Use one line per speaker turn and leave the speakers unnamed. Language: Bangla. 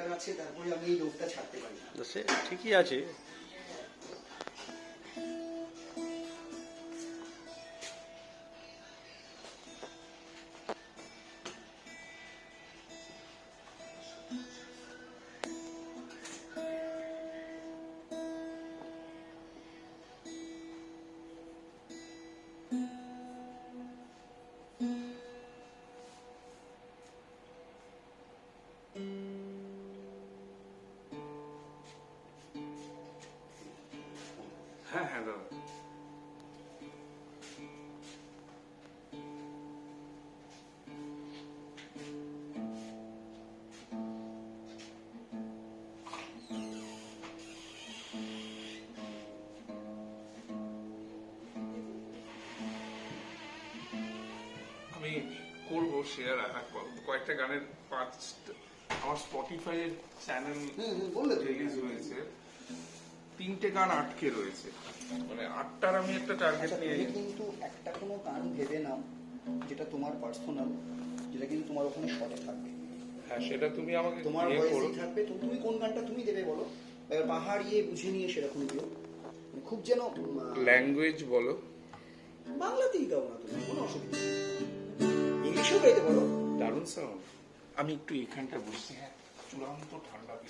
বেটার আছে, তারপরে আমি এই রোগটা ছাড়তে পারি।
সে ঠিকই আছে।
হ্যাঁ হ্যাঁ দাদা। আমি করবো শেয়ার, কয়েকটা গানের আমার স্পটিফাই এর চ্যানেল
বললে তো।
রিলিজ হয়েছে, 3টে গান আটকে রয়েছে, মানে 8টার আমি একটা টার্গেট
আচ্ছা,
নিয়ে।
তুমি কিন্তু একটা কোনো গান ভেবে নাও যেটা তোমার পার্সোনাল, যেটা কিন্তু তোমার ওখানে শর্টে থাকবে।
হ্যাঁ সেটা তুমি আমাকে
তোমার
ইয়ে করো।
ভয়েসই থাকবে, তো তুমি কোন গানটা তুমি দেবে বলো। এবার পাহাড় ইয়ে বুঝে নিয়ে সেরকম দিও, মানে খুব যেন
ল্যাঙ্গুয়েজ বলো।
বাংলাতেই দাও না, তুমি কোনো অসুবিধা নেই, ইংলিশেও গাইতে পারো।
দারুণ সাউন্ড। আমি একটু এখানটা বসছি, হ্যাঁ চূড়ান্ত ঠান্ডা কিছু।